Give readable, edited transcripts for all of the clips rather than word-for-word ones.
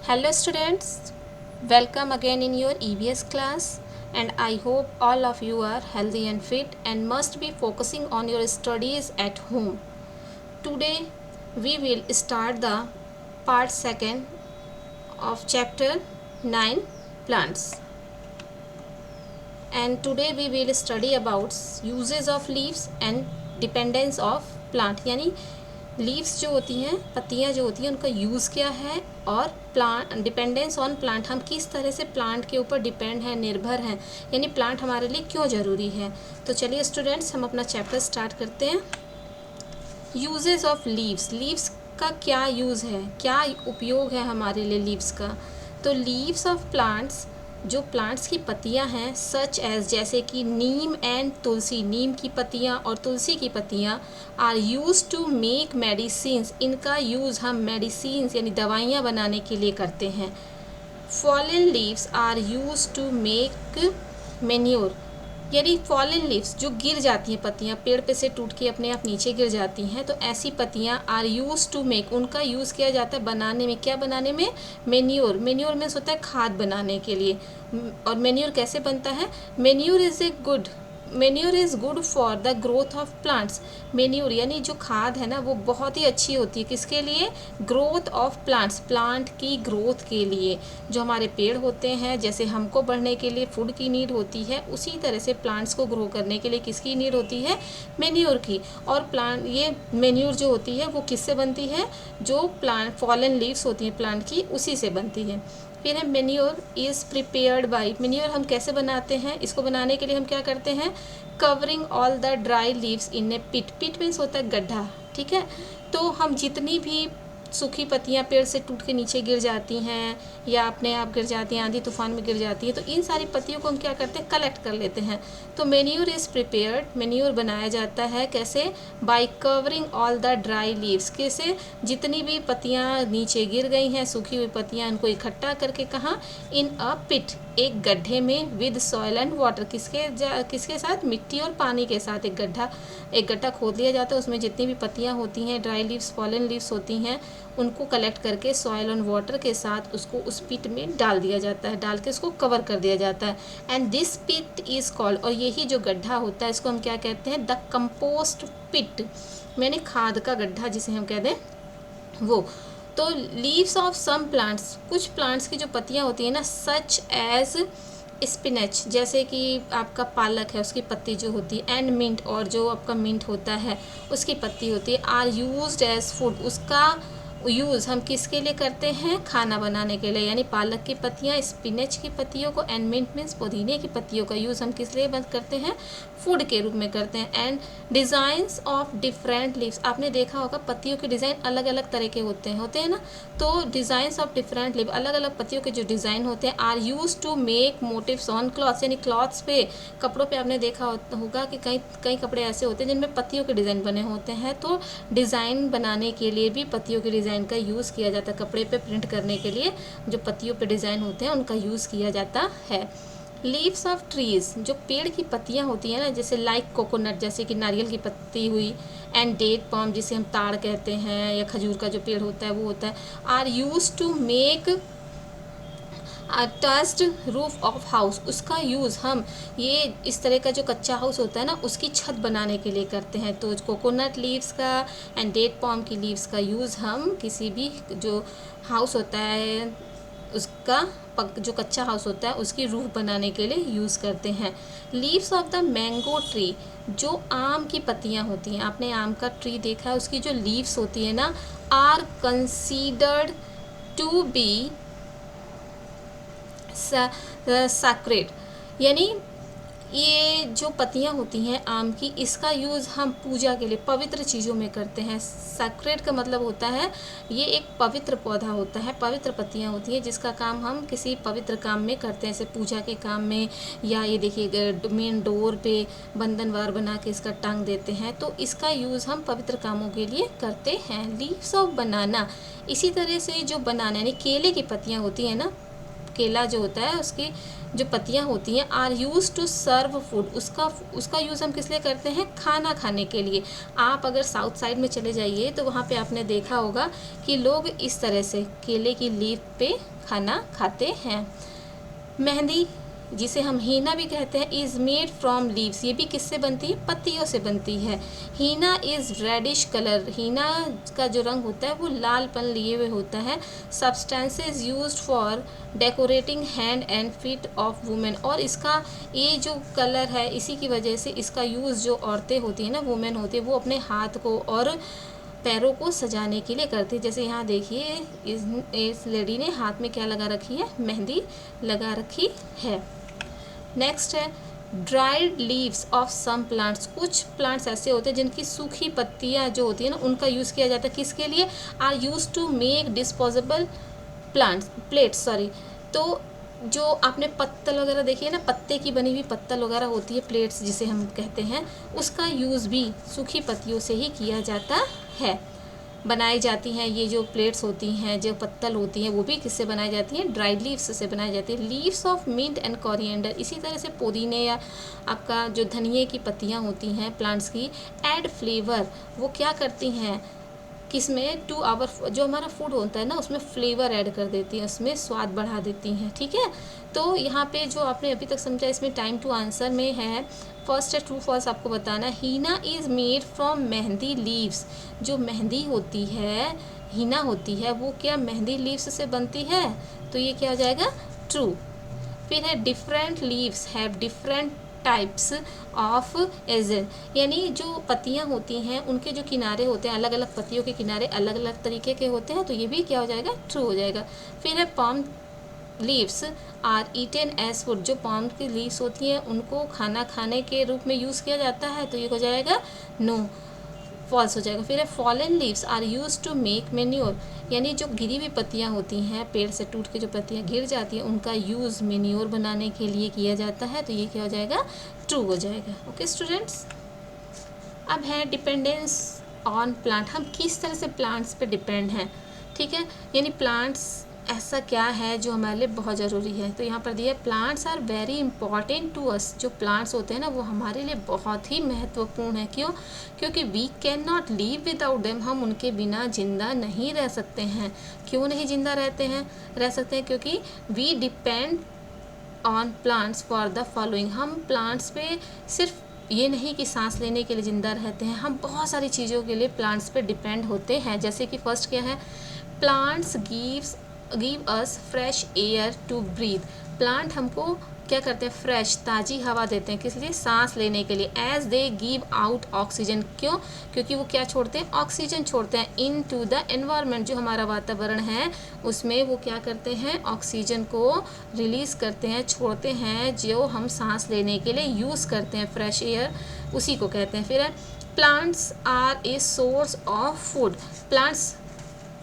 Hello students, welcome again in your EVS class and I hope all of you are healthy and fit and must be focusing on your studies at home. Today we will start the part 2 of chapter 9 plants. And today we will study about uses of leaves and dependence of plant यानी leaves जो होती हैं, पत्तियां जो होती हैं, उनका use क्या है और प्लांट डिपेंडेंस ऑन प्लांट, हम किस तरह से प्लांट के ऊपर डिपेंड हैं, निर्भर हैं, यानी प्लांट हमारे लिए क्यों ज़रूरी है। तो चलिए स्टूडेंट्स हम अपना चैप्टर स्टार्ट करते हैं। यूजेस ऑफ लीव्स, लीव्स का क्या यूज़ है, क्या उपयोग है हमारे लिए लीव्स का। तो लीव्स ऑफ प्लांट्स, जो प्लांट्स की पत्तियां हैं, सच एज जैसे कि नीम एंड तुलसी, नीम की पत्तियां और तुलसी की पत्तियां are use to make medicines, इनका यूज़ हम मेडिसिन्स यानी दवाइयाँ बनाने के लिए करते हैं। Fallen leaves are use to make manure, यानी फॉलन लीव्स जो गिर जाती हैं, पत्तियां पेड़ पे से टूट के अपने आप नीचे गिर जाती हैं, तो ऐसी पत्तियां आर यूज टू मेक, उनका यूज़ किया जाता है बनाने में। क्या बनाने में? मेन्योर। मेन्योर मीन्स होता है खाद बनाने के लिए। और मेन्योर कैसे बनता है? Manure is good for the growth of plants. Manure यानी जो खाद है ना, वो बहुत ही अच्छी होती है। किसके लिए? ग्रोथ ऑफ प्लांट्स, प्लांट की ग्रोथ के लिए। जो हमारे पेड़ होते हैं, जैसे हमको बढ़ने के लिए फूड की नीड होती है, उसी तरह से प्लांट्स को ग्रो करने के लिए किसकी नीड होती है? मेन्योर की। और प्लांट, ये मेन्योर जो होती है वो किससे बनती है? जो प्लांट फॉलन लीव्स होती हैं प्लांट की, उसी से बनती है। फिर है manure is prepared by, manure हम कैसे बनाते हैं? इसको बनाने के लिए हम क्या करते हैं? Covering all the dry leaves in a pit. Pit means होता है गड्ढा, ठीक है। तो हम जितनी भी सूखी पत्तियां पेड़ से टूट के नीचे गिर जाती हैं या अपने आप गिर जाती हैं, आंधी तूफान में गिर जाती हैं, तो इन सारी पत्तियों को हम क्या करते हैं? कलेक्ट कर लेते हैं। तो मेन्योर इज़ प्रिपेयर्ड, मेन्योर बनाया जाता है कैसे? Bye covering all the dry leaves, कैसे? जितनी भी पत्तियां नीचे गिर गई हैं, सूखी हुई पत्तियां, उनको इकट्ठा करके कहाँ? इन अ पिट, एक गड्ढे में, विद सॉइल एंड वाटर, किसके साथ? मिट्टी और पानी के साथ एक गड्ढा खोद लिया जाता है। उसमें जितनी भी पत्तियां होती हैं, ड्राई लीव्स, फॉलन लीव्स होती हैं, उनको कलेक्ट करके सॉइल और वाटर के साथ उसको उस पिट में डाल दिया जाता है, डाल के उसको कवर कर दिया जाता है। And this pit is called, और यही जो गड्ढा होता है इसको हम क्या कहते हैं? द कंपोस्ट पिट, यानी खाद का गड्ढा जिसे हम कहते हैं वो। तो लीव्स ऑफ सम प्लांट्स, कुछ प्लांट्स की जो पत्तियां होती हैं ना, सच एज स्पिनच, जैसे कि आपका पालक है, उसकी पत्ती जो होती है, एंड मिंट, और जो आपका मिंट होता है उसकी पत्ती होती है, आर यूज्ड एज फूड, उसका यूज़ हम किसके लिए करते हैं? खाना बनाने के लिए। यानी पालक की पत्तियाँ, स्पिनच की पत्तियों को, एंड मिंट मीन्स पुदीने की पत्तियों का यूज़ हम किस लिए बंद करते हैं? फूड के रूप में करते हैं। And designs of different leaves, आपने देखा होगा पत्तियों के डिज़ाइन अलग अलग तरह के होते हैं ना। तो डिज़ाइंस ऑफ डिफरेंट लीव, अलग अलग पत्तियों के जो डिज़ाइन होते हैं, are use to make motives on clothes, यानी क्लॉथ्स पे, कपड़ों पे आपने देखा होगा कि कई कपड़े ऐसे होते हैं जिनमें पत्तियों के डिज़ाइन बने होते हैं। तो डिज़ाइन बनाने के लिए भी पत्तियों के डिज़ाइन का यूज़ किया जाता है। कपड़े पे प्रिंट करने के लिए जो पत्तियों पे डिज़ाइन होते हैं उनका यूज़ किया जाता है। लीव्स ऑफ ट्रीज़, जो पेड़ की पत्तियां होती हैं ना, जैसे लाइक कोकोनट, जैसे कि नारियल की पत्ती हुई, एंड डेट पॉम जिसे हम ताड़ कहते हैं, या खजूर का जो पेड़ होता है वो होता है, are use to make thatched roof of house, उसका यूज़ हम ये इस तरह का जो कच्चा हाउस होता है ना, उसकी छत बनाने के लिए करते हैं। तो कोकोनट लीव्स का एंड डेट पॉम की लीव्स का यूज़ हम किसी भी जो हाउस होता है उसका, जो कच्चा हाउस होता है उसकी रूफ बनाने के लिए यूज़ करते हैं। Leaves of the mango tree, जो आम की पत्तियां होती हैं, आपने आम का ट्री देखा है, उसकी जो लीव्स होती है ना, are considered to be sacred, यानी ये जो पत्तियां होती हैं आम की, इसका यूज़ हम पूजा के लिए, पवित्र चीज़ों में करते हैं। सैक्रेड का मतलब होता है ये एक पवित्र पौधा होता है, पवित्र पत्तियां होती हैं जिसका काम हम किसी पवित्र काम में करते हैं, जैसे पूजा के काम में, या ये देखिए मेन डोर पे बंधनवार बना के इसका टांग देते हैं, तो इसका यूज़ हम पवित्र कामों के लिए करते हैं। लीव्स ऑफ बनाना, इसी तरह से जो बनाना यानी केले की पत्तियाँ होती हैं ना, केला जो होता है उसकी जो पत्तियां होती हैं are use to serve food, उसका यूज़ हम किस लिए करते हैं, खाना खाने के लिए। आप अगर साउथ साइड में चले जाइए तो वहाँ पे आपने देखा होगा कि लोग इस तरह से केले की लीफ पे खाना खाते हैं। मेहंदी जिसे हम हीना भी कहते हैं इज़ मेड फ्रॉम लीव्स, ये भी किससे बनती है, पत्तियों से बनती है। हीना इज़ रेडिश कलर, हीना का जो रंग होता है वो लालपन लिए हुए होता है। Substances used for decorating hand and feet of women, और इसका ये जो कलर है इसी की वजह से इसका यूज़ जो औरतें होती हैं ना, वुमेन होती है, वो अपने हाथ को और पैरों को सजाने के लिए करती है। जैसे यहाँ देखिए इस लेडी ने हाथ में क्या लगा रखी है, मेहंदी लगा रखी है। नेक्स्ट है dried leaves of some plants, कुछ प्लांट्स ऐसे होते हैं जिनकी सूखी पत्तियाँ जो होती है ना उनका यूज़ किया जाता है, किसके लिए, are use to make disposable plates. तो जो आपने पत्तल वगैरह देखी है ना, पत्ते की बनी हुई पत्तल वगैरह होती है, प्लेट्स जिसे हम कहते हैं, उसका यूज़ भी सूखी पत्तियों से ही किया जाता है, बनाई जाती हैं। ये जो प्लेट्स होती हैं, जो पत्तल होती हैं, वो भी किससे बनाई जाती हैं, ड्राइड लीव्स से बनाई जाती है। Leaves of mint and coriander, इसी तरह से पुदीने या आपका जो धनिए की पत्तियाँ होती हैं प्लांट्स की, ऐड फ्लेवर, वो क्या करती हैं, किसमें, टू आवर, जो हमारा फूड होता है ना उसमें फ्लेवर ऐड कर देती हैं, उसमें स्वाद बढ़ा देती हैं। ठीक है, तो यहाँ पे जो आपने अभी तक समझा इसमें टाइम टू आंसर में है, फर्स्ट है ट्रू फॉल्स आपको बताना। Henna is made from mehndi leaves, जो मेहंदी होती है, हीना होती है, वो क्या मेहंदी लीव्स से बनती है, तो ये क्या हो जाएगा, ट्रू। फिर है different leaves have different types of एजन, यानी जो पत्तियां होती हैं उनके जो किनारे होते हैं, अलग अलग पत्तियों के किनारे अलग अलग तरीके के होते हैं, तो ये भी क्या हो जाएगा, ट्रू हो जाएगा। फिर है palm leaves are eaten as food, जो पाम की लीव्स होती हैं उनको खाना खाने के रूप में यूज़ किया जाता है, तो ये हो जाएगा नो, फॉल्स हो जाएगा। फिर है fallen leaves are use to make manure, यानी जो गिरी हुई पत्तियां होती हैं, पेड़ से टूट के जो पत्तियां गिर जाती हैं उनका यूज़ मेन्योर बनाने के लिए किया जाता है, तो ये क्या हो जाएगा, ट्रू हो जाएगा। ओके स्टूडेंट्स, अब है डिपेंडेंस ऑन प्लांट, हम किस तरह से प्लांट्स पे डिपेंड हैं। ठीक है, यानी प्लांट्स ऐसा क्या है जो हमारे लिए बहुत ज़रूरी है, तो यहाँ पर दिया plants are very important to us, जो प्लांट्स होते हैं ना वो हमारे लिए बहुत ही महत्वपूर्ण है। क्यों, क्योंकि we can not leave without them, हम उनके बिना जिंदा नहीं रह सकते हैं। क्यों नहीं जिंदा रह सकते हैं, क्योंकि we depend on plants for the following, हम प्लांट्स पे सिर्फ ये नहीं कि सांस लेने के लिए ज़िंदा रहते हैं, हम बहुत सारी चीज़ों के लिए प्लांट्स पे डिपेंड होते हैं। जैसे कि फर्स्ट क्या है, plants give us fresh air to breathe, plant हमको क्या करते हैं, फ्रेश ताज़ी हवा देते हैं, किस लिए, सांस लेने के लिए। As they give out oxygen, क्यों, क्योंकि वो क्या छोड़ते हैं, ऑक्सीजन छोड़ते हैं इन टू द एनवायरनमेंट, जो हमारा वातावरण है उसमें वो क्या करते हैं, ऑक्सीजन को रिलीज़ करते हैं, छोड़ते हैं, जो हम सांस लेने के लिए यूज़ करते हैं, फ्रेश एयर उसी को कहते हैं। फिर है plants are a source of food, plants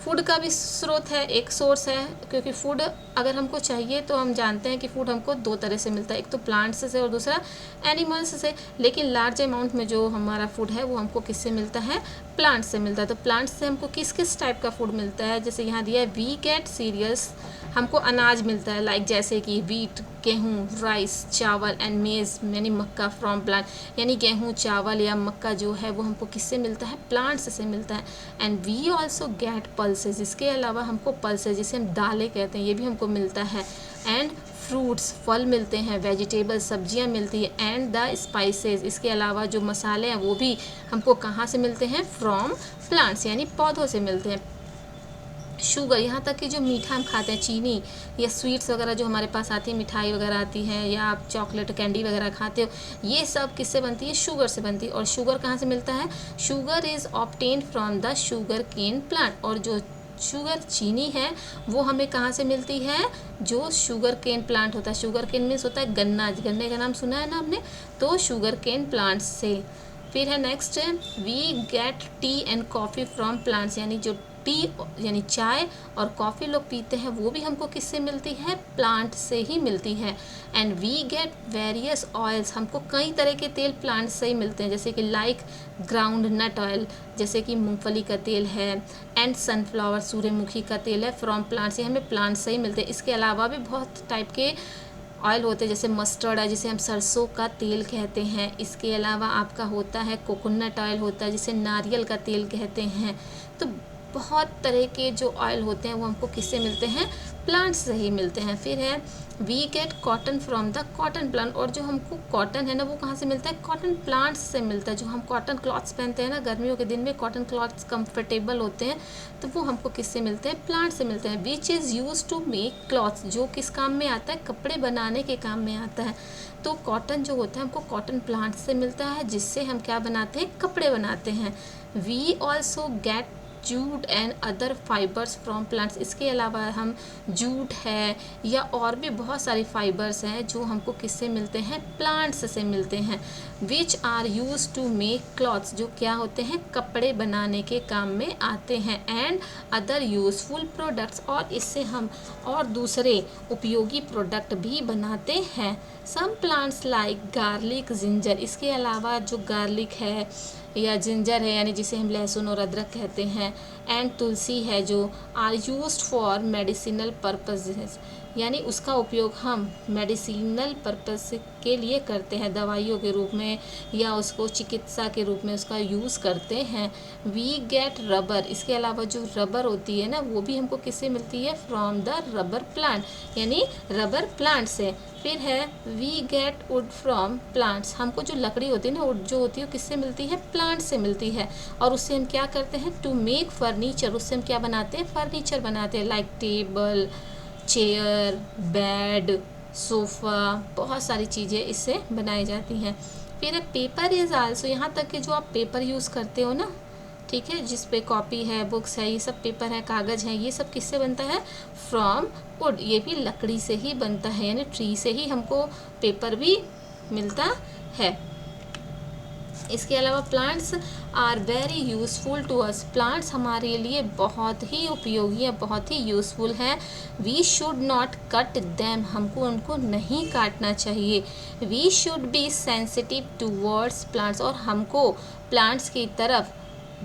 food का भी स्रोत है, एक सोर्स है, क्योंकि फूड अगर हमको चाहिए तो हम जानते हैं कि फूड हमको दो तरह से मिलता है, एक तो प्लांट्स से और दूसरा एनिमल्स से, लेकिन लार्ज अमाउंट में जो हमारा फूड है वो हमको किससे मिलता है, प्लांट्स से मिलता है। तो प्लांट्स से हमको किस किस टाइप का फूड मिलता है, जैसे यहाँ दिया है वी गेट सीरियल्स, हमको अनाज मिलता है, लाइक जैसे कि वीट, गेहूँ, राइस, चावल एंड मेज़ यानी मक्का फ्रॉम प्लांट, यानी गेहूँ, चावल या मक्का जो है वो हमको किससे मिलता है, प्लांट्स से मिलता है। And we also get pulses, इसके अलावा हमको पल्सेज जिसे हम दालें कहते हैं ये भी हमको मिलता है। एंड फ्रूट्स, फल मिलते हैं, वेजिटेबल्स, सब्जियां मिलती है। एंड द स्पाइसेस, इसके अलावा जो मसाले हैं वो भी हमको कहाँ से मिलते हैं, फ्रॉम प्लांट्स यानी पौधों से मिलते हैं। शुगर, यहाँ तक कि जो मीठा हम खाते हैं, चीनी या स्वीट्स वगैरह जो हमारे पास आती है, मिठाई वगैरह आती है, या आप चॉकलेट कैंडी वगैरह खाते हो, ये सब किससे बनती है, शुगर से बनती है। और शुगर कहाँ से मिलता है, sugar is obtained from the sugar cane plant, और जो शुगर चीनी है वो हमें कहाँ से मिलती है, जो शुगर केन प्लांट होता है, शुगर केन मीन्स होता है गन्ना, गन्ने का नाम सुना है ना आपने, तो शुगर केन प्लांट्स से। फिर है next, we get tea and coffee from plants, यानी जो टी यानी चाय और कॉफ़ी लोग पीते हैं वो भी हमको किससे मिलती है, प्लांट से ही मिलती है। And we get various oils, हमको कई तरह के तेल प्लांट से ही मिलते हैं, जैसे कि लाइक ग्राउंड नट ऑयल, जैसे कि मूंगफली का तेल है, एंड सनफ्लावर सूर्यमुखी का तेल है, फ्रॉम प्लांट्स, ये हमें प्लांट से ही मिलते हैं। इसके अलावा भी बहुत टाइप के ऑयल होते हैं, जैसे मस्टर्ड है जिसे हम सरसों का तेल कहते हैं। इसके अलावा आपका होता है कोकोनट ऑयल होता है जिसे नारियल का तेल कहते हैं। तो बहुत तरह के जो ऑयल होते हैं वो हमको किससे मिलते हैं, प्लांट से ही मिलते हैं। फिर है we get cotton from the cotton plant, और जो हमको कॉटन है ना वो कहाँ से मिलता है, कॉटन प्लांट्स से मिलता है। जो हम कॉटन क्लॉथ्स पहनते हैं ना, गर्मियों के दिन में कॉटन क्लॉथ्स कंफर्टेबल होते हैं, तो वो हमको किससे मिलते हैं, प्लांट से मिलते हैं। Which is use to make clothes, जो किस काम में आता है, कपड़े बनाने के काम में आता है। तो कॉटन जो होता है हमको कॉटन प्लांट से मिलता है, जिससे हम क्या बनाते हैं, कपड़े बनाते हैं। We also get jute and other fibres from plants, इसके अलावा हम जूट है या और भी बहुत सारी फाइबर्स हैं जो हमको किससे मिलते हैं, प्लांट्स से मिलते हैं। Which are use to make clothes, जो क्या होते हैं, कपड़े बनाने के काम में आते हैं। एंड अदर यूजफुल प्रोडक्ट्स, और इससे हम और दूसरे उपयोगी प्रोडक्ट भी बनाते हैं। Some plants like garlic ginger, इसके अलावा जो गार्लिक है या जिंजर है यानी जिसे हम लहसुन और अदरक कहते हैं, एंड तुलसी है जो are used for medicinal purposes, यानी उसका उपयोग हम मेडिसिनल पर्पस के लिए करते हैं, दवाइयों के रूप में या उसको चिकित्सा के रूप में उसका यूज़ करते हैं। वी गेट रबर, इसके अलावा जो रबर होती है ना वो भी हमको किससे मिलती है, फ्रॉम द रबर प्लांट, यानी रबर प्लांट से। फिर है we get wood from plants, हमको जो लकड़ी होती है ना वुड जो होती है वो किससे मिलती है, प्लांट से मिलती है। और उससे हम क्या करते हैं, टू मेक फर्नीचर, उससे हम क्या बनाते हैं, फर्नीचर बनाते हैं, like table, chair, bed, sofa, बहुत सारी चीज़ें इससे बनाई जाती हैं। फिर है पेपर इज़ आल्सो, यहाँ तक कि जो आप पेपर यूज़ करते हो ना, ठीक है, जिस पे कॉपी है, बुक्स है, ये सब पेपर है, कागज़ है, ये सब किससे बनता है, फ्रॉम वुड, ये भी लकड़ी से ही बनता है, यानी ट्री से ही हमको पेपर भी मिलता है। इसके अलावा plants are very useful to us, plants हमारे लिए बहुत ही उपयोगी है, बहुत ही यूज़फुल है। We should not cut them, हमको उनको नहीं काटना चाहिए। We should be sensitive towards plants, और हमको प्लांट्स की तरफ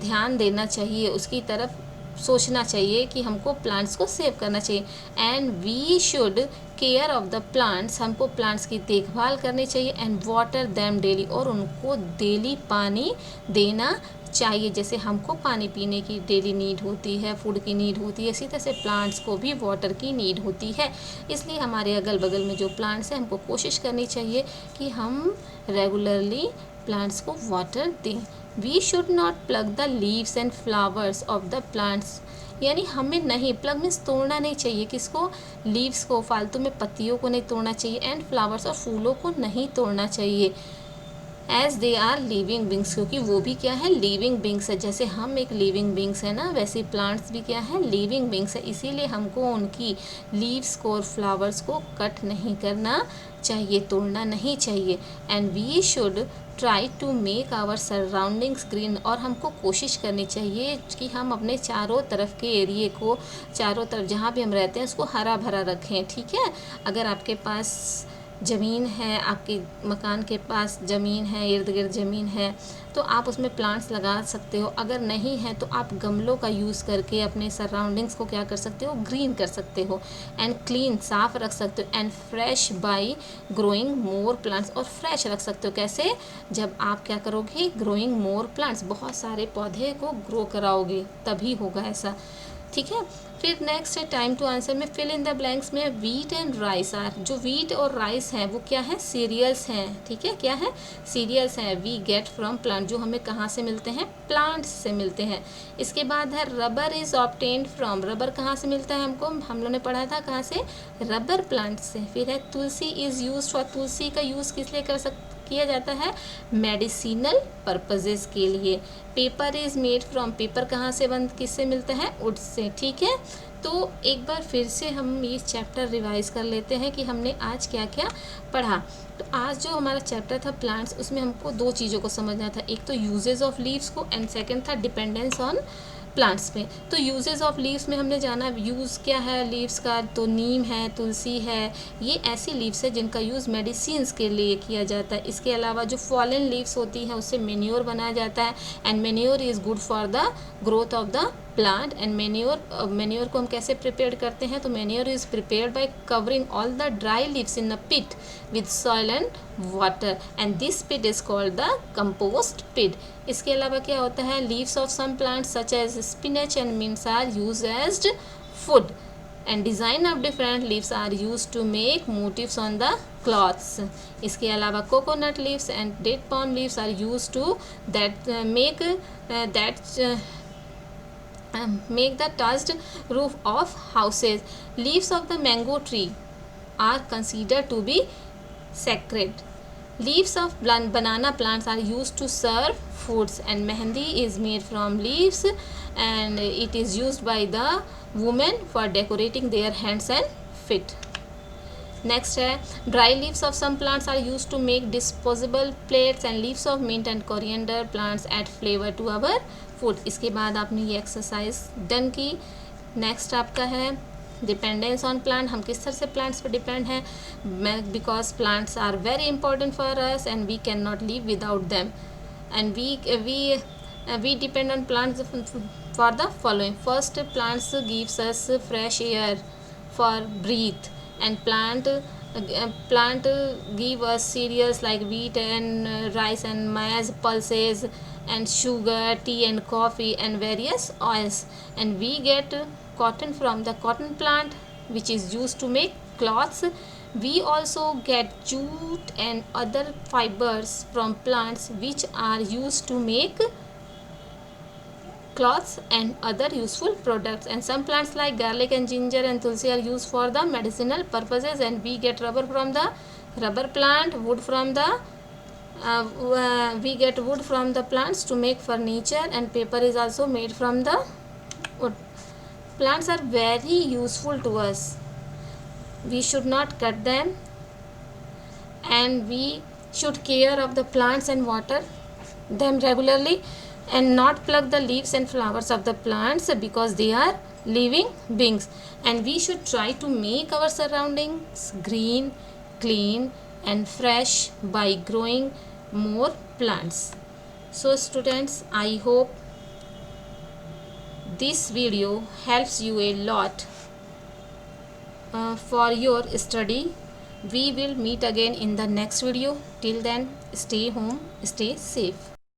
ध्यान देना चाहिए, उसकी तरफ सोचना चाहिए कि हमको प्लांट्स को सेव करना चाहिए। And we should care of the plants, हमको प्लांट्स की देखभाल करनी चाहिए। एंड वाटर दैम डेली, और उनको डेली पानी देना चाहिए, जैसे हमको पानी पीने की डेली नीड होती है, फूड की नीड होती है, इसी तरह से प्लांट्स को भी वाटर की नीड होती है। इसलिए हमारे अगल बगल में जो प्लांट्स हैं हमको कोशिश करनी चाहिए कि हम रेगुलरली प्लांट्स को वाटर दें। We should not pluck the leaves and flowers of the plants, यानी हमें नहीं, प्लग मीन्स तोड़ना नहीं चाहिए, किसको, लीव्स को, फालतू में पत्तियों को नहीं तोड़ना चाहिए, एंड फ्लावर्स और फूलों को नहीं तोड़ना चाहिए। As they are living beings, क्योंकि वो भी क्या है, लिविंग बींग्स है, जैसे हम एक लिविंग बींग्स है ना, वैसे प्लांट्स भी क्या है, लिविंग बींग्स है। इसीलिए हमको उनकी लीव्स को और फ्लावर्स को कट नहीं करना चाहिए, तोड़ना नहीं चाहिए। And we should try to make our surroundings green, और हमको कोशिश करनी चाहिए कि हम अपने चारों तरफ के एरिए को, चारों तरफ जहाँ भी हम रहते हैं उसको हरा भरा रखें, ठीक है। अगर आपके पास ज़मीन है, आपके मकान के पास ज़मीन है, इर्द गिर्द ज़मीन है, तो आप उसमें प्लांट्स लगा सकते हो। अगर नहीं है तो आप गमलों का यूज़ करके अपने सराउंडिंग्स को क्या कर सकते हो, ग्रीन कर सकते हो। एंड क्लीन, साफ़ रख सकते हो। And fresh by growing more plants, और फ्रेश रख सकते हो कैसे, जब आप क्या करोगे, ग्रोइंग मोर प्लांट्स, बहुत सारे पौधे को ग्रो कराओगे तभी होगा ऐसा, ठीक है। फिर नेक्स्ट है टाइम टू आंसर में फिल इन द ब्लैंक्स में वीट एंड राइस आर, जो वीट और राइस हैं वो क्या है, सीरियल्स हैं, ठीक है, क्या है, सीरियल्स हैं। वी गेट फ्रॉम प्लांट, जो हमें कहाँ से मिलते हैं, प्लांट्स से मिलते हैं। इसके बाद है rubber is obtained from, rubber कहाँ से मिलता है हमको, हम लोगों ने पढ़ा था कहाँ से, रबर प्लांट से। फिर है तुलसी इज़ यूज फॉर, तुलसी का यूज़ किस लिए किया जाता है, मेडिसिनल पर्पजेज़ के लिए। Paper is made from, paper कहाँ से किससे मिलता है, वुड से, ठीक है। तो एक बार फिर से हम ये चैप्टर रिवाइज कर लेते हैं कि हमने आज क्या क्या पढ़ा। तो आज जो हमारा चैप्टर था प्लांट्स, उसमें हमको दो चीज़ों को समझना था, एक तो यूजेस ऑफ लीव्स को, एंड सेकंड था डिपेंडेंस ऑन प्लांट्स में। तो यूजेस ऑफ लीव्स में हमने जाना यूज़ क्या है लीव्स का, तो नीम है, तुलसी है, ये ऐसी लीव्स है जिनका यूज़ मेडिसिन्स के लिए किया जाता है। इसके अलावा जो फॉलन लीव्स होती हैं उससे मेन्योर बनाया जाता है, and manure is good for the growth of the plant. And manure को हम कैसे प्रिपेयर करते हैं, तो manure is prepared by covering all the dry leaves in a pit with soil and water, and this pit is called the compost pit. इसके अलावा क्या होता है, leaves of some plants such as spinach and mints are used as food, and design of different leaves are used to make motives on the clothes. इसके अलावा coconut leaves and date palm leaves are used to make the touched roof of houses. Leaves of the mango tree are considered to be sacred. Leaves of banana plants are used to serve foods, and mehendi is made from leaves, and it is used by the women for decorating their hands and feet. Next है dry leaves of some plants are use to make disposable plates, and leaves of mint and coriander plants add flavour to our food. इसके बाद आपने ये exercise done की। Next आपका है dependence on plant, हम किस तरह से प्लांट्स पर डिपेंड हैं, because plants are very important for us and we can not live without them, and we depend on plants for the following. First, plants gives us fresh air for breath, and plant give us cereals like wheat and rice and maize, pulses and sugar, tea and coffee and various oils, and we get cotton from the cotton plant which is used to make cloths. We also get jute and other fibers from plants which are used to make cloths and other useful products, and some plants like garlic and ginger and tulsi are used for the medicinal purposes, and we get rubber from the rubber plant, wood from the we get wood from the plants to make furniture, and paper is also made from the wood. Plants are very useful to us. We should not cut them, and we should care of the plants and water them regularly, and not pluck the leaves and flowers of the plants because they are living beings, and we should try to make our surroundings green, clean and fresh by growing more plants. So students, I hope this video helps you a lot for your study. We will meet again in the next video. Till then, stay home, stay safe.